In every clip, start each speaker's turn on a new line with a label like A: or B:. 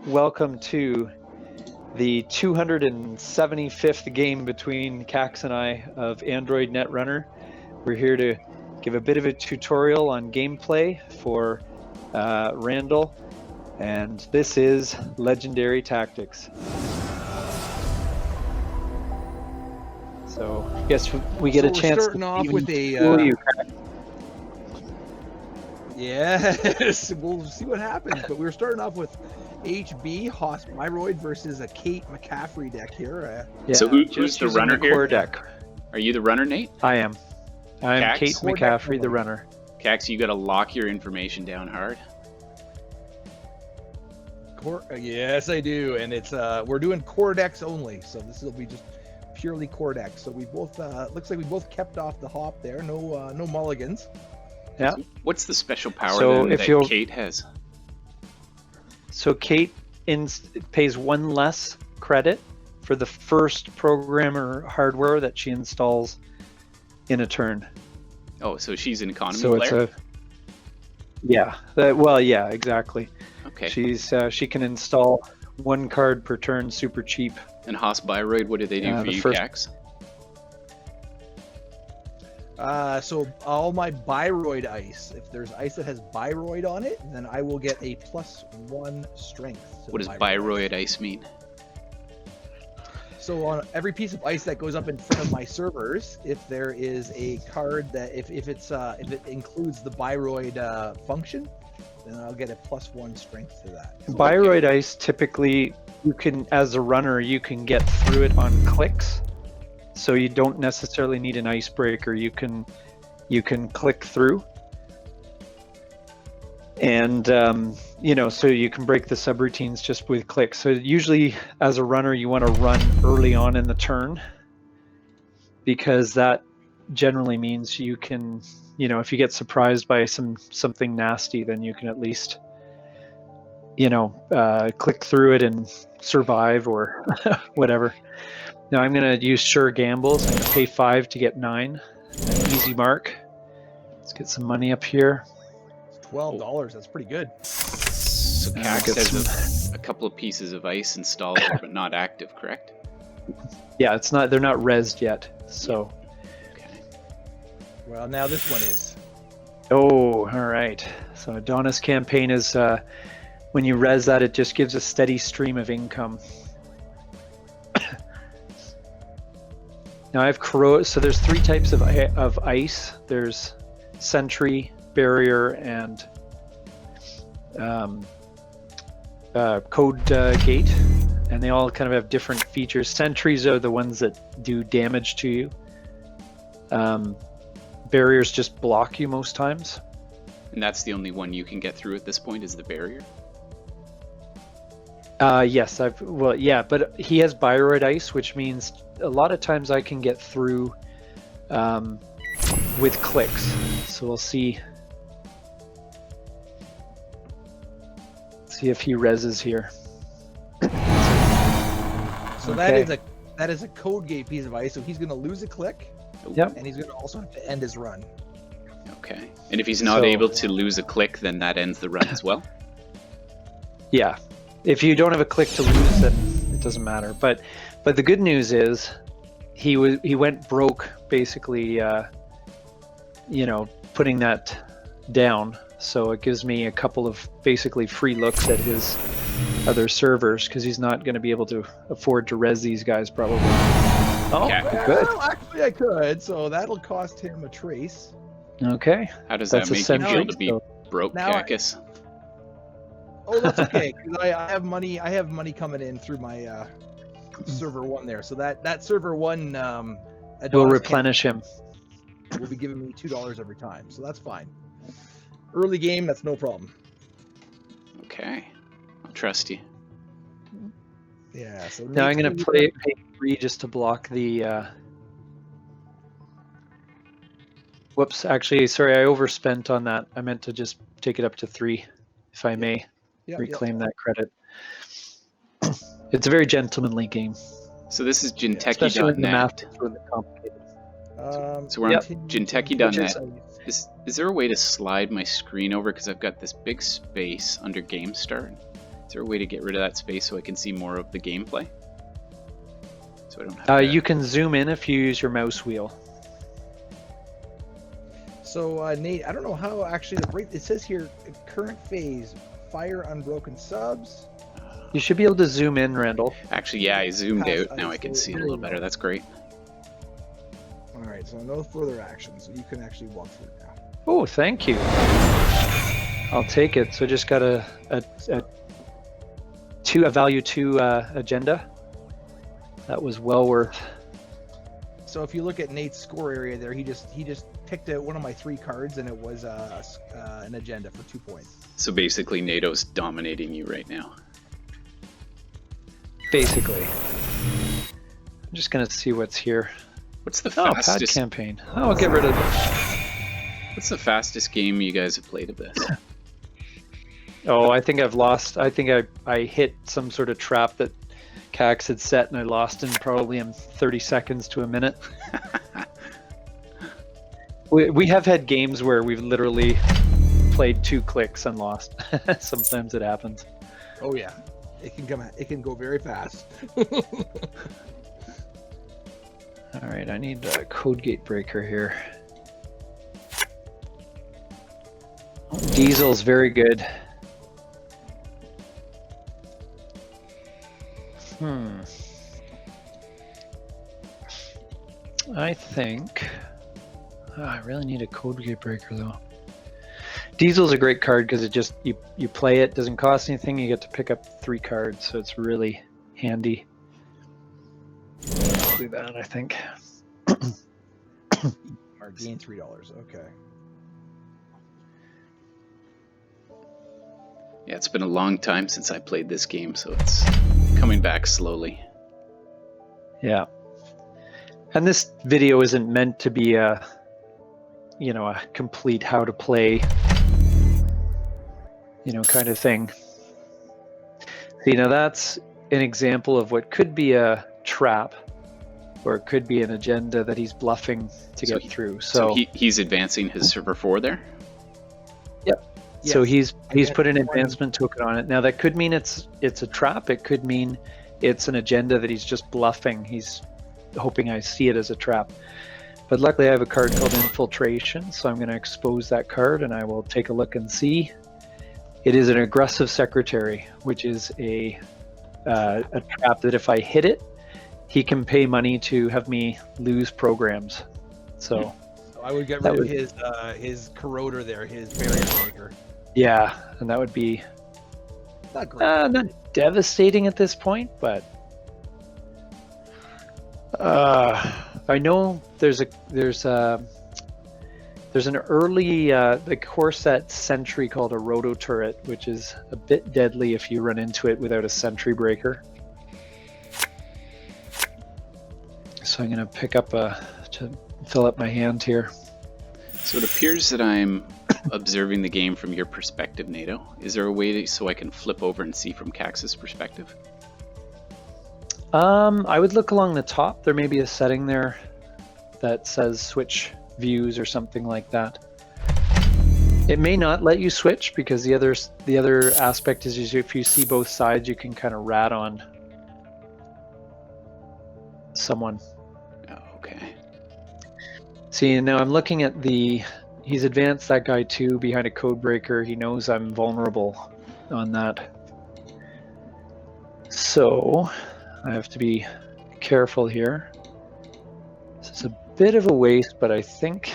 A: Welcome to the 275th game between Cax and I of Android Netrunner. We're here to give a bit of a tutorial on gameplay for Randall, and this is Legendary Tactics. So I guess we get a chance
B: starting
A: to
B: off with a yes, we'll see what happens. But we're starting off with HB Haas-Bioroid versus a Kate McCaffrey deck here.
C: So who's the runner here?
A: Core deck.
C: Are you the runner, Nate?
A: I am. I'm
C: Cax?
A: Kate McCaffrey, the runner.
C: Cax, you got to lock your information down hard.
B: Yes, I do, and it's we're doing core decks only, so this will be just purely core decks. So we both looks like we both kept off the hop there. No mulligans.
A: Yeah.
C: So what's the special power that Kate has?
A: So Kate pays one less credit for the first programmer hardware that she installs in a turn.
C: Oh, so she's an economy
A: So
C: player?
A: yeah, exactly.
C: Okay.
A: She can install one card per turn, super cheap.
C: And Haas-Bioroid, what do they do for you, Cax?
B: So all my Bioroid ice, if there's ice that has Bioroid on it, then I will get a +1 strength.
C: What does Bioroid ice mean?
B: So on every piece of ice that goes up in front of my servers, if there is a card that if it includes the Bioroid function, then I'll get a +1 strength to that.
A: Bioroid ice, typically you can, as a runner, you can get through it on clicks. So you don't necessarily need an icebreaker. You can click through, and so you can break the subroutines just with clicks. So usually, as a runner, you want to run early on in the turn, because that generally means you can, if you get surprised by something nasty, then you can at least, click through it and survive or whatever. Now I'm going to use sure gambles. I'm going to pay 5 to get 9. An easy mark. Let's get some money up here.
B: $12. That's pretty good.
C: So Cax has a couple of pieces of ice installed but not active, correct?
A: Yeah, it's not. They're not rezzed yet. So.
C: Okay.
B: Well, now this one is.
A: Oh, all right. So Adonis Campaign is when you res that, it just gives a steady stream of income. Now I have corrode. So there's 3 types of ice. There's sentry, barrier, and code gate, and they all kind of have different features. Sentries are the ones that do damage to you. Barriers just block you most times.
C: And that's the only one you can get through at this point, is the barrier?
A: Yes, but he has Bioroid ice, which means a lot of times I can get through with clicks. So we'll see if he reses here.
B: So that is a code gate piece of ice. So he's going to lose a click.
A: Yep.
B: And he's going to also have to end his run.
C: Okay. And if he's not able to lose a click, then that ends the run as well?
A: Yeah. If you don't have a click to lose, then it doesn't matter. But the good news is he went broke, basically, putting that down. So it gives me a couple of basically free looks at his other servers, because he's not going to be able to afford to res these guys probably. Oh,
C: Yeah.
A: good.
B: Well, actually I could. So that'll cost him a trace.
A: Okay.
C: How does
A: That's
C: that make you
A: essential.
C: feel to be broke, Cacus?
B: Oh, that's okay, because I have money. I have money coming in through my server 1 there. So that server 1
A: Will replenish him.
B: Will be giving me $2 every time, so that's fine. Early game, that's no problem.
C: Okay, I'll trust you.
B: Yeah. So
A: Now I'm going to pay 3 just to block the. Whoops! Actually, sorry, I overspent on that. I meant to just take it up to 3, if I may. Reclaim that credit. It's a very gentlemanly game.
C: So this is
A: Especially when the math
C: Jinteki.net.
A: is really complicated.
C: So we're on Jinteki.net. Is there a way to slide my screen over, because I've got this big space under game start? Is there a way to get rid of that space so I can see more of the gameplay? So I don't have to...
A: You can zoom in if you use your mouse wheel.
B: So Nate, I don't know how actually it says here current phase, fire unbroken subs.
A: You should be able to zoom in, Randall.
C: Actually, yeah, I zoomed out. Now I can see it a little better. That's great.
B: All right, so no further action, so you can actually walk through now.
A: Oh, thank you. I'll take it. So I just got a value 2 agenda. That was well worth.
B: So if you look at Nate's score area there, he just picked out one of my 3 cards, and it was an agenda for 2 points.
C: So basically, NATO's dominating you right now.
A: Basically. I'm just gonna see what's here.
C: What's the
A: Pad
C: fastest
A: campaign. Oh, I'll get rid of it.
C: What's the fastest game you guys have played of this?
A: Oh, I think I've lost. I think I hit some sort of trap that Cax had set, and I lost in probably in 30 seconds to a minute. We have had games where we've literally played 2 clicks and lost. Sometimes it happens.
B: Oh yeah, it can go very fast.
A: All right, I need a code gate breaker here. Diesel's very good. I think I really need a code gate breaker though. Diesel's a great card because it just you play it, doesn't cost anything, you get to pick up 3 cards, so it's really handy. I'll do that, I think.
B: Or gain $3. Okay.
C: Yeah, it's been a long time since I played this game, so it's coming back slowly.
A: Yeah. And this video isn't meant to be a complete how to play, kind of thing. So, that's an example of what could be a trap, or it could be an agenda that he's bluffing to get through. So
C: he's advancing his server 4 there?
A: Yep. Yes. So he's put an advancement token on it. Now that could mean it's a trap. It could mean it's an agenda that he's just bluffing. He's hoping I see it as a trap. But luckily I have a card called Infiltration, so I'm going to expose that card and I will take a look and see. It is an aggressive secretary, which is a trap that if I hit it, he can pay money to have me lose programs. So
B: I would get rid of his corroder there, his barrier breaker.
A: Yeah, and that would be
B: not great.
A: Not devastating at this point, but I know there's an early the core set sentry called a roto turret, which is a bit deadly if you run into it without a sentry breaker. So I'm going to pick up to fill up my hand here.
C: So it appears that I'm observing the game from your perspective, NATO. Is there a way so I can flip over and see from Cax's perspective?
A: I would look along the top. There may be a setting there that says switch views or something like that. It may not let you switch because the other aspect is if you see both sides, you can kind of rat on someone.
C: Oh, okay.
A: See, now I'm looking at he's advanced that guy too behind a code breaker. He knows I'm vulnerable on that. So I have to be careful here. This is a bit of a waste, but I think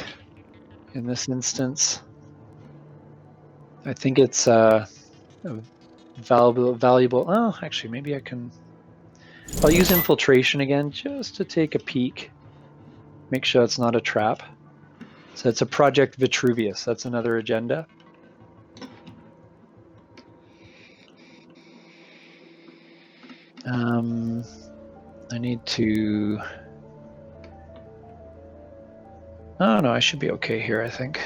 A: in this instance, I think it's a valuable. Oh, actually, maybe I'll use Infiltration again just to take a peek. Make sure it's not a trap. So it's a Project Vitruvius. That's another agenda. I need to... Oh no, I should be okay here, I think.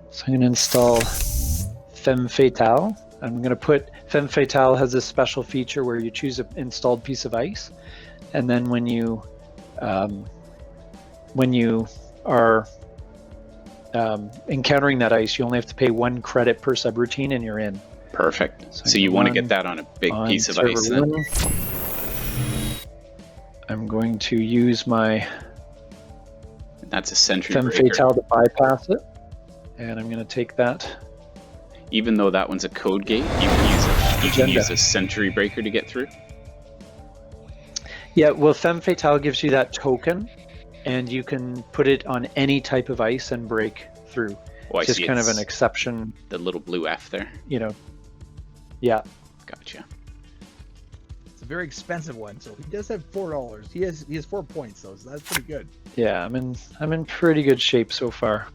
A: So I'm going to install Femme Fatale. I'm going to put Femme Fatale has this special feature where you choose an installed piece of ice, and then when you are encountering that ice, you only have to pay 1 credit per subroutine, and you're in.
C: Perfect. So you want to get that on a big piece of ice then?
A: I'm going to use my
C: That's a sentry
A: Femme
C: breaker.
A: Fatale to bypass it, and I'm going to take that.
C: Even though that one's a code gate, you can use a sentry breaker to get through?
A: Yeah, well, Femme Fatale gives you that token, and you can put it on any type of ice and break through.
C: Oh, I
A: It's just
C: see.
A: kind of
C: It's
A: an exception,
C: the little blue F there.
A: you know. Yeah.
C: Gotcha.
B: It's a very expensive one, so he does have $4. He has 4 points though, so that's pretty good.
A: Yeah, I'm in pretty good shape so far.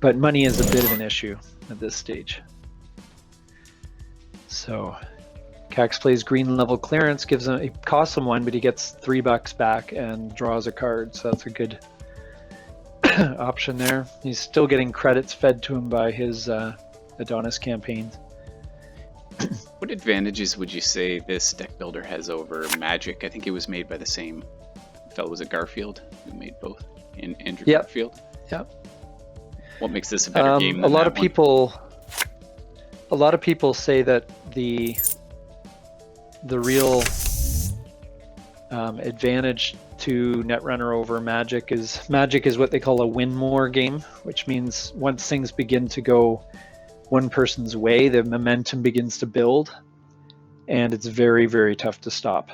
A: But money is a bit of an issue at this stage. So Cax plays green level clearance, gives him, it costs him 1, but he gets $3 back and draws a card, so that's a good option there. He's still getting credits fed to him by his Adonis campaigns.
C: What advantages would you say this deck builder has over Magic? I think it was made by the same fellow. Was it Garfield who made both? Andrew Garfield?
A: Yep.
C: What makes this a better game than
A: a lot
C: that
A: of people say that the real advantage to Netrunner over Magic is what they call a win more game, which means once things begin to go one person's way, the momentum begins to build, and it's very, very tough to stop.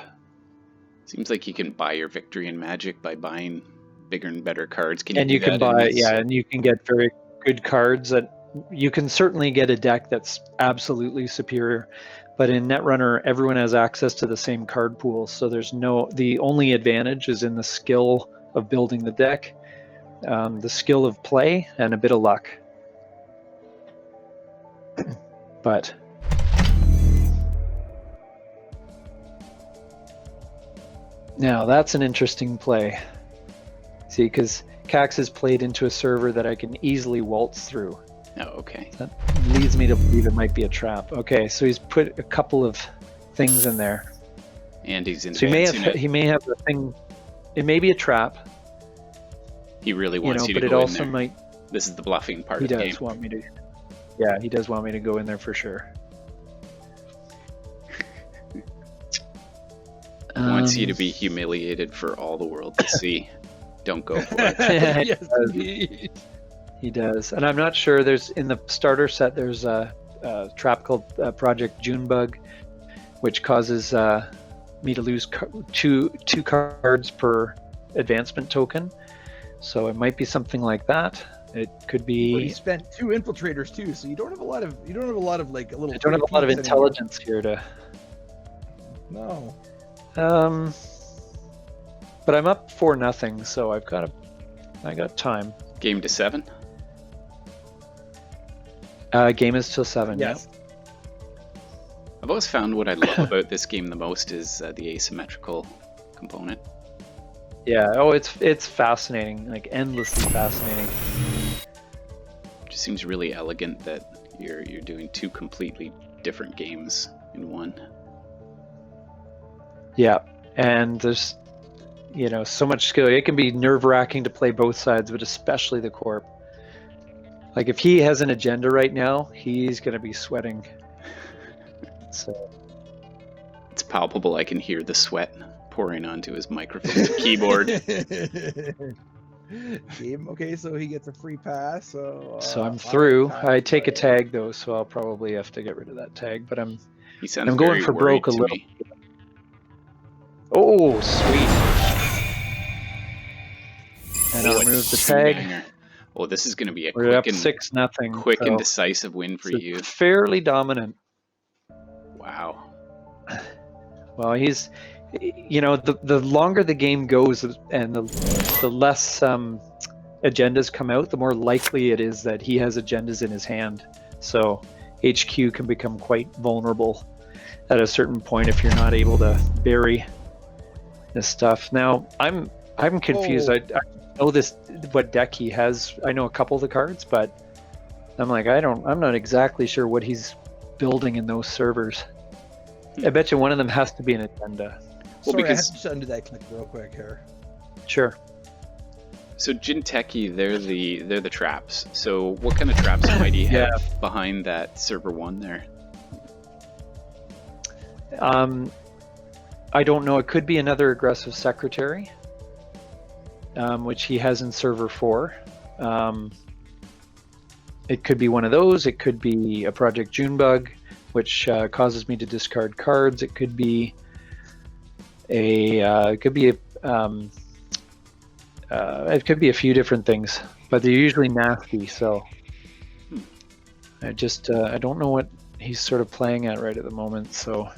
C: Seems like you can buy your victory in Magic by buying bigger and better cards.
A: And you can buy, and you can get very good cards. That you can certainly get a deck that's absolutely superior, but in Netrunner, everyone has access to the same card pool, so the only advantage is in the skill of building the deck, the skill of play, and a bit of luck. But now that's an interesting play. See, because Cax is played into a server that I can easily waltz through.
C: Oh, okay.
A: That leads me to believe it might be a trap. Okay, so he's put a couple of things in there.
C: And he's in.
A: So he may have the thing. It may be a trap.
C: He really wants you to
A: but
C: go
A: it
C: in
A: also
C: there.
A: might.
C: This is the bluffing part
A: He
C: of the game.
A: does want me to. Yeah, he does want me to go in there for sure.
C: He wants you to be humiliated for all the world to see. Don't go for it.
B: Yes, indeed.
A: He does, and I'm not sure. There's in the starter set. There's a trap called Project Junebug, which causes me to lose two cards per advancement token. So it might be something like that. It could be.
B: But he spent 2 infiltrators too, so you don't have a lot of like a little.
A: I don't have a lot of intelligence here to.
B: No.
A: But I'm up 4-0, so I got time.
C: Game to 7.
A: Game is till 7.
B: Yes.
A: Yeah.
C: I've always found what I love about this game the most is the asymmetrical component.
A: Yeah. Oh, it's fascinating, like endlessly fascinating.
C: It just seems really elegant that you're doing 2 completely different games in one.
A: Yeah, and there's so much skill. It can be nerve-wracking to play both sides, but especially the corp. Like if he has an agenda right now, he's gonna be sweating. So
C: it's palpable. I can hear the sweat pouring onto his microphone and keyboard.
B: Game. Okay, so he gets a free pass. So
A: I'm through. I take a tag though, so I'll probably have to get rid of that tag. But I'm going for broke a little.
C: Me.
A: Oh, sweet. And I'll remove the tag.
C: Banger. Oh, this is going to be a
A: We're up
C: quick
A: 6-0.
C: Quick and decisive win for you.
A: Fairly dominant.
C: Wow.
A: Well, he's, the longer the game goes and the less agendas come out, the more likely it is that he has agendas in his hand. So HQ can become quite vulnerable at a certain point if you're not able to bury this stuff. Now, I'm confused.
B: Oh.
A: I know what deck he has. I know a couple of the cards, but I'm like, I'm not exactly sure what he's building in those servers. I bet you one of them has to be an agenda.
B: Sorry, I have to just undo that click real quick here.
A: Sure.
C: So Jinteki, they're the traps. So what kind of traps might he have behind that server 1 there?
A: I don't know. It could be another aggressive secretary, which he has in server 4. It could be one of those. It could be a Project Junebug, which causes me to discard cards. It could be a few different things, but they're usually nasty. So I don't know what he's sort of playing at right at the moment. So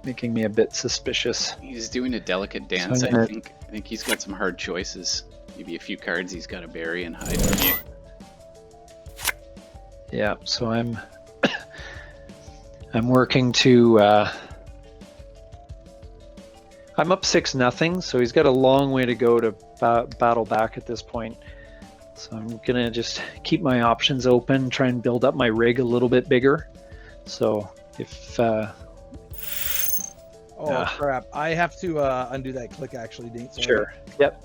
A: making me a bit suspicious.
C: He's doing a delicate dance. I think he's got some hard choices. Maybe a few cards he's got to bury and hide from you.
A: Yeah. So I'm working to. I'm up 6-0, so he's got a long way to go to battle back at this point. So I'm gonna just keep my options open, try and build up my rig a little bit bigger. So if
B: crap, I have to undo that click actually, Dean. Sorry.
A: Sure. Yep.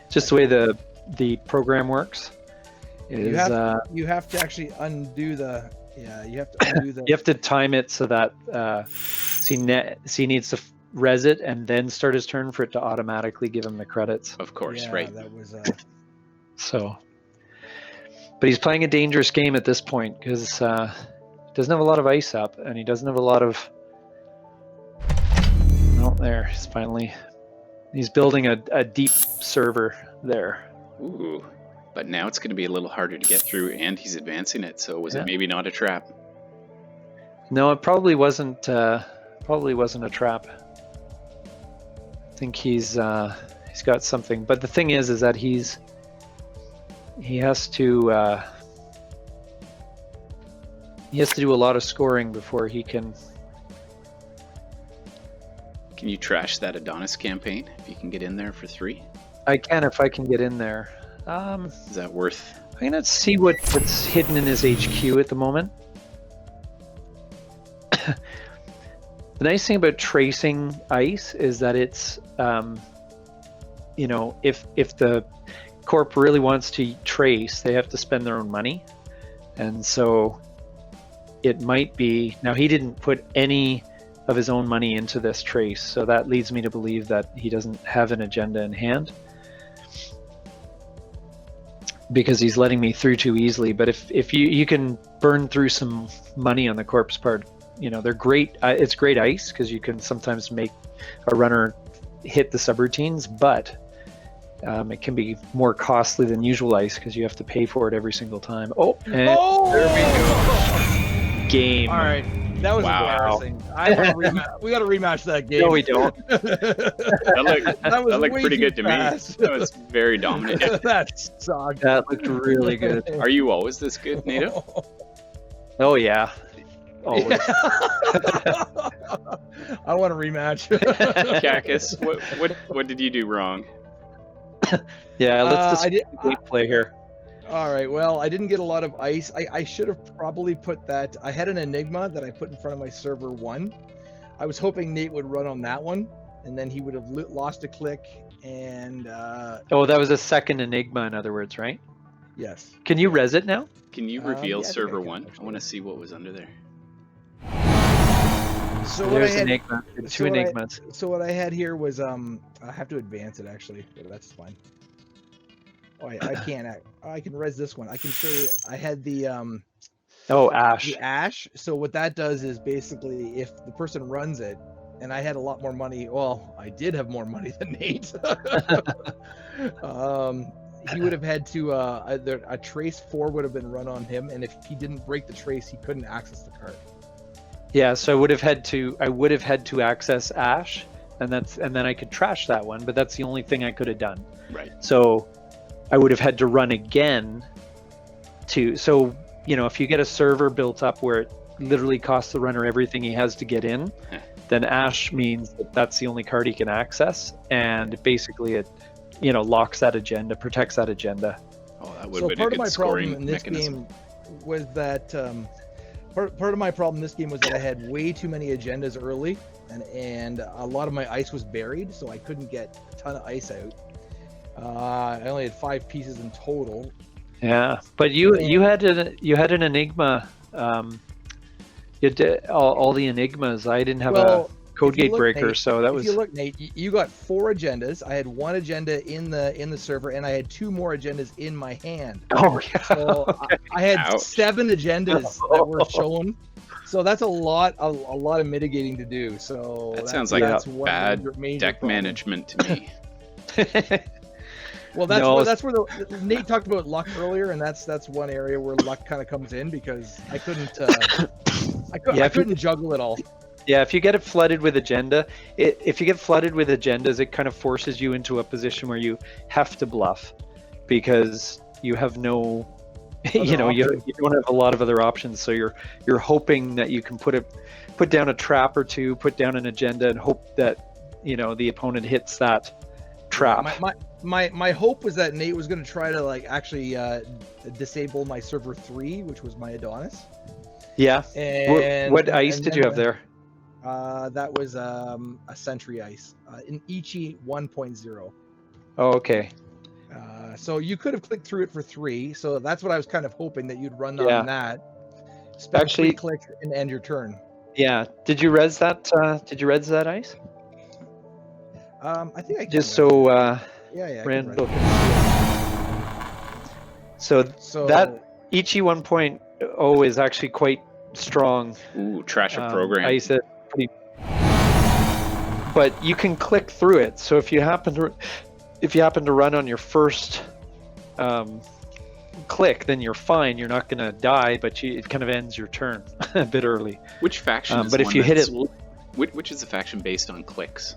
A: Just the way the program works.
B: You have to actually undo the. Yeah, you have to undo the.
A: You have to time it so that C needs to res it and then start his turn for it to automatically give him the credits.
C: Of course,
B: yeah,
C: right.
B: That was.
A: So, but he's playing a dangerous game at this point because he doesn't have a lot of ice up and he doesn't have a lot of. Oh, there. He's building a deep server there.
C: Ooh. But now it's going to be a little harder to get through, and he's advancing it. So was it maybe not a trap?
A: No, it probably wasn't. Probably wasn't a trap. I think he's got something. But the thing is that he has to do a lot of scoring before he can.
C: Can you trash that Adonis campaign if you can get in there for 3?
A: I can if I can get in there.
C: Is that worth?
A: I'm gonna see what's hidden in his HQ at the moment. The nice thing about tracing ice is that it's, if the corp really wants to trace, they have to spend their own money, and so it might be. Now he didn't put any of his own money into this trace, so that leads me to believe that he doesn't have an agenda in hand. Because he's letting me through too easily. But if you can burn through some money on the corpse part, they're great. It's great ice because you can sometimes make a runner hit the subroutines, but it can be more costly than usual ice because you have to pay for it every single time. There we go. Game.
B: All right. That was embarrassing. We got to rematch that game.
A: No, we don't.
C: that looked pretty good to me. That was very dominant.
B: That sucked.
A: That looked really good.
C: Are you always this good, Nato?
A: Oh yeah. Always.
B: I want a rematch.
C: Cactus, what did you do wrong?
A: Yeah, let's just play here.
B: All right, well, I didn't get a lot of ice. I should have probably put that. I had an Enigma that I put in front of my server 1. I was hoping Nate would run on that one, and then he would have lost a click. And that
A: was a second Enigma, in other words, right?
B: Yes.
A: Can you res it now?
C: Can you reveal server 1? I want to see what was under there.
B: So
A: there's Enigma. Two Enigmas.
B: So what I had here was I have to advance it actually, but that's fine. Oh, I can't. I can res this one. I can show you. I had the
A: ash.
B: The ash. So what that does is basically, if the person runs it, and I had a lot more money. Well, I did have more money than Nate. He would have had to a trace 4 would have been run on him, and if he didn't break the trace, he couldn't access the card.
A: Yeah, so I would have had to access ash, and then I could trash that one, but that's the only thing I could have done.
C: Right.
A: So I would have had to run again so if you get a server built up where it literally costs the runner everything he has to get in, then ash means that's the only card he can access, and basically it locks that agenda, protects that agenda.
C: Oh, that would have been a good scoring mechanism.
B: Was that part of my problem in this game was that I had way too many agendas early, and a lot of my ice was buried, so I couldn't get a ton of ice out. I only had 5 pieces in total.
A: Yeah, but you had an Enigma. You did all the Enigmas. I didn't have a code gate breaker,
B: Nate,
A: so that was.
B: If you look, Nate, you got 4 agendas. I had 1 agenda in the server, and I had 2 more agendas in my hand.
A: Oh yeah.
B: So
A: Okay.
B: I had
C: Ouch.
B: 7 agendas that were shown. So that's a lot of mitigating to do. So
C: That sounds like
B: one
C: bad
B: major
C: deck
B: problem.
C: management to me.
B: Well, that's where Nate talked about luck earlier, and that's one area where luck kind of comes in, because I couldn't I couldn't juggle it all.
A: Yeah, if you get it flooded with agendas, it kind of forces you into a position where you have to bluff, because you have no, you don't have a lot of other options. So you're hoping that you can put down a trap or two, put down an agenda, and hope that the opponent hits that trap.
B: My hope was that Nate was going to try to actually disable my server 3, which was my Adonis.
A: Yeah.
B: And
A: what ice did you have there?
B: That was a Sentry ice, in Ichi 1.0.
A: Oh, okay.
B: So you could have clicked through it for 3. So that's what I was kind of hoping, that you'd run on that. Spend 3 clicks and end your turn.
A: Yeah. Did you res that? Did you res that ice?
B: I think I can.
A: Just so.
B: Yeah.
A: Randall. So that Ichi 1.0 is actually quite strong.
C: Ooh, trash a program.
A: I said but you can click through it. So if you happen to run on your first click, then you're fine. You're not going to die, but it kind of ends your turn a bit early.
C: Which faction is
A: but if you hit it,
C: which is the faction based on clicks?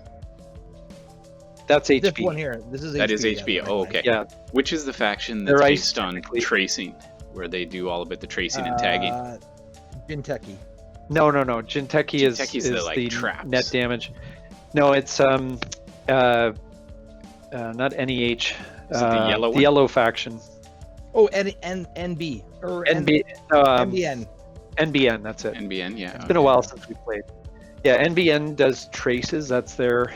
A: That's HP.
B: This one here. This is HP.
C: That is HP.
B: Yeah,
C: Oh, okay.
A: Yeah.
C: Which is the faction that's based on tracing, where they do all about the tracing and tagging?
B: Jinteki.
A: No. Jinteki is the
C: traps.
A: Net damage. No, it's not NEH.
C: Is it the yellow one?
A: The yellow faction.
B: Oh, NB or
A: NB.
B: NBN.
A: NBN. That's it.
C: NBN. Yeah.
A: It's been a while since we played. Yeah, NBN does traces. That's their,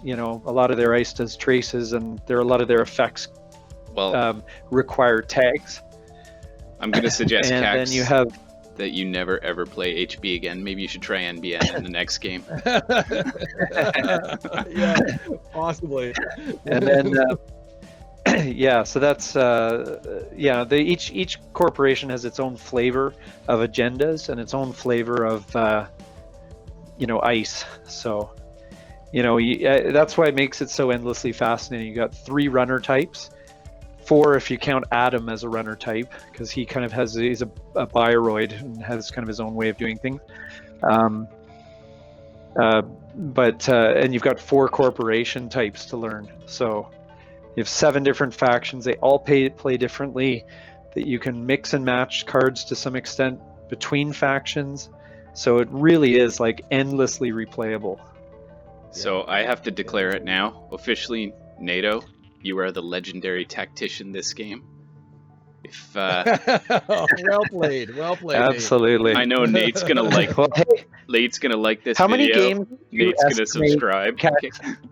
A: a lot of their ice does traces, and a lot of their effects require tags.
C: I'm going to suggest,
A: and
C: Cax,
A: then you have
C: that you never ever play HB again. Maybe you should try NBN in the next game.
B: Yeah, possibly.
A: And then, so that's each corporation has its own flavor of agendas and its own flavor of ice. So that's why it makes it so endlessly fascinating. You got 3 runner types, 4 if you count Adam as a runner type, because he kind of he's a Bioroid and has kind of his own way of doing things. And you've got 4 corporation types to learn. So you have 7 different factions. They all play differently. That you can mix and match cards to some extent between factions. So it really is endlessly replayable.
C: So I have to declare it now. Officially, NATO, you are the legendary tactician this game. If
B: well played.
A: Absolutely.
C: I know Nate's gonna like. Nate's gonna like this
A: How
C: video.
A: Many games
C: Nate's gonna subscribe.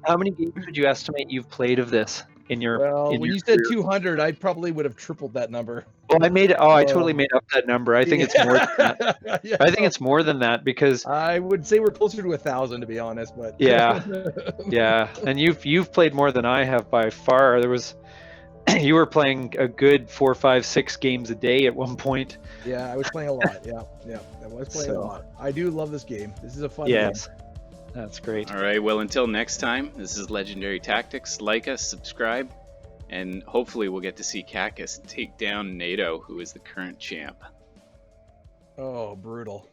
A: How many games would you estimate you've played of this in your?
B: When you said 200, I probably would have tripled that number.
A: Well, I totally made up that number. I think it's more than that.
B: Yeah,
A: I think it's more than that, because
B: I would say we're closer to 1,000, to be honest. But
A: yeah, and you've played more than I have by far. You were playing a good 4, 5, 6 games a day at one point.
B: Yeah, I was playing a lot. Yeah, I was playing a lot. I do love this game. This is a fun game.
A: That's great.
C: All right, well, until next time, this is Legendary Tactics. Like us, subscribe, and hopefully we'll get to see Cacus take down NATO, who is the current champ.
B: Oh, brutal.